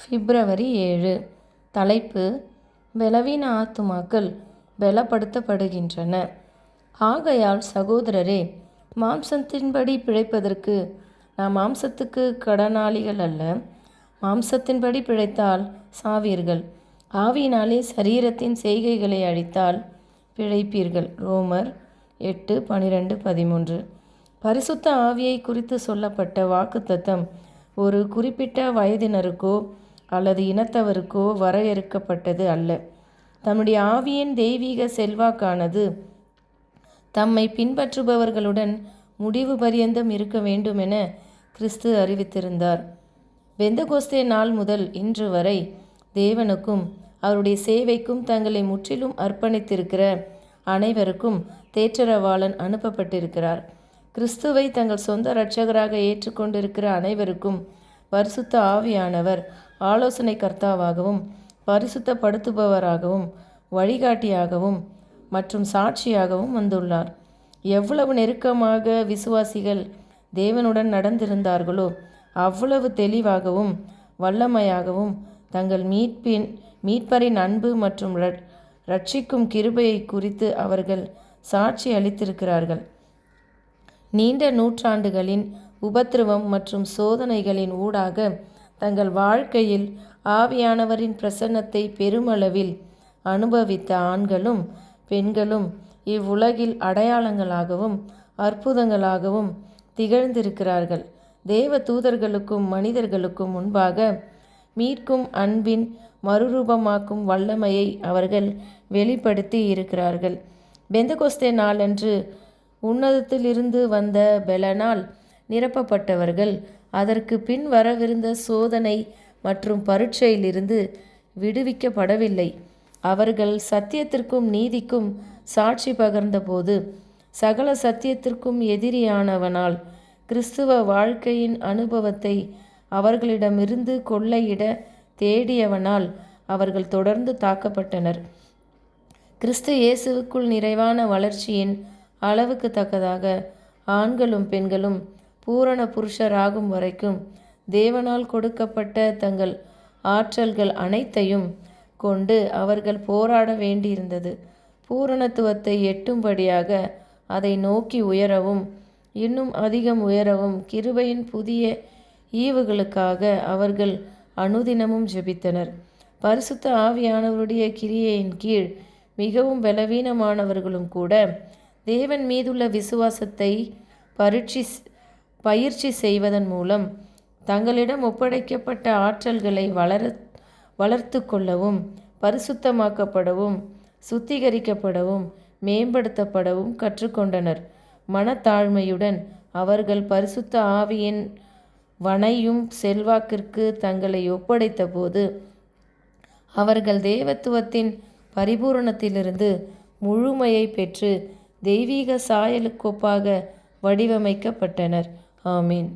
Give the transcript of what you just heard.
பிப்ரவரி 7. தலைப்பு: பலவீன ஆத்துமாக்கள் பலப்படுத்தப்படுகின்றன. ஆகையால் சகோதரரே, மாம்சத்தின்படி பிழைப்பதற்கு நாம் மாம்சத்துக்கு கடனாளிகள் அல்ல. மாம்சத்தின்படி பிழைத்தால் சாவீர்கள், ஆவியினாலே சரீரத்தின் செய்கைகளை அழித்தால் பிழைப்பீர்கள். ரோமர் 8:12-13. பரிசுத்த ஆவியை குறித்து சொல்லப்பட்ட வாக்குத்தத்தம் ஒரு குறிப்பிட்ட வயதினருக்கோ அல்லது இனத்தவருக்கோ வரையறுக்கப்பட்டது அல்ல. தம்முடைய ஆவியின் தெய்வீக செல்வாக்கானது தம்மை பின்பற்றுபவர்களுடன் முடிவு பரியந்தம் இருக்க வேண்டுமென கிறிஸ்து அறிவித்திருந்தார். பெந்தகோஸ்தே நாள் முதல் இன்று வரை தேவனுக்கும் அவருடைய சேவைக்கும் தங்களை முற்றிலும் அர்ப்பணித்திருக்கிற அனைவருக்கும் தேற்றரவாளன் அனுப்பப்பட்டிருக்கிறார். கிறிஸ்துவை தங்கள் சொந்த இரட்சகராக ஏற்றுக்கொண்டிருக்கிற அனைவருக்கும் பரிசுத்த ஆவியானவர் ஆலோசனை கர்த்தாவாகவும் பரிசுத்தப்படுத்துபவராகவும் வழிகாட்டியாகவும் மற்றும் சாட்சியாகவும் வந்துள்ளார். எவ்வளவு நெருக்கமாக விசுவாசிகள் தேவனுடன் நடந்திருந்தார்களோ அவ்வளவு தெளிவாகவும் வல்லமையாகவும் தங்கள் மீட்பரின் அன்பு மற்றும் ரட்சிக்கும் கிருபையை குறித்து அவர்கள் சாட்சி அளித்திருக்கிறார்கள். நீண்ட நூற்றாண்டுகளின் உபத்திரவம் மற்றும் சோதனைகளின் ஊடாக தங்கள் வாழ்க்கையில் ஆவியானவரின் பிரசன்னத்தை பெருமளவில் அனுபவித்த ஆண்களும் பெண்களும் இவ்வுலகில் அடையாளங்களாகவும் அற்புதங்களாகவும் திகழ்ந்திருக்கிறார்கள். தேவ தூதர்களுக்கும் மனிதர்களுக்கும் முன்பாக மீட்கும் அன்பின் மறுரூபமாக்கும் வல்லமையை அவர்கள் வெளிப்படுத்தி இருக்கிறார்கள். பெந்தகோஸ்தே நாளன்று உன்னதத்திலிருந்து வந்த பெலனால் நிரப்பப்பட்டவர்கள் அதற்கு பின் வரவிருந்த சோதனை மற்றும் பரீட்சையிலிருந்து விடுவிக்கப்படவில்லை. அவர்கள் சத்தியத்திற்கும் நீதிக்கும் சாட்சி பகர்ந்தபோது சகல சத்தியத்திற்கும் எதிரியானவனால் கிறிஸ்துவ வாழ்க்கையின் அனுபவத்தை அவர்களிடமிருந்து கொள்ளையிட தேடியவனால் அவர்கள் தொடர்ந்து தாக்கப்பட்டனர். கிறிஸ்து இயேசுவுக்குள் நிறைவான வளர்ச்சியின் அளவுக்கு தக்கதாக ஆண்களும் பெண்களும் பூரண புருஷராகும் வரைக்கும் தேவனால் கொடுக்கப்பட்ட தங்கள் ஆற்றல்கள் அனைத்தையும் கொண்டு அவர்கள் போராட வேண்டியிருந்தது. பூரணத்துவத்தை எட்டும்படியாக அதை நோக்கி உயரவும் இன்னும் அதிகம் உயரவும் கிருபையின் புதிய ஈவுகளுக்காக அவர்கள் அனுதினமும் ஜெபித்தனர். பரிசுத்த ஆவியானவருடைய கிரியையின் கீழ் மிகவும் பலவீனமானவர்களும் கூட தேவன் மீதுள்ள விசுவாசத்தை பயிற்சி செய்வதன் மூலம் தங்களிடம் ஒப்படைக்கப்பட்ட ஆற்றல்களை வளர்த்து கொள்ளவும் பரிசுத்தமாக்கப்படவும் சுத்திகரிக்கப்படவும் மேம்படுத்தப்படவும் கற்றுக்கொண்டனர். மனத்தாழ்மையுடன் அவர்கள் பரிசுத்த ஆவியின் வனையும் செல்வாக்கிற்கு தங்களை ஒப்படைத்த போது அவர்கள் தேவத்துவத்தின் பரிபூரணத்திலிருந்து முழுமையை பெற்று தெய்வீக சாயலுக்கொப்பாக வடிவமைக்கப்பட்டனர். ஆமீன்.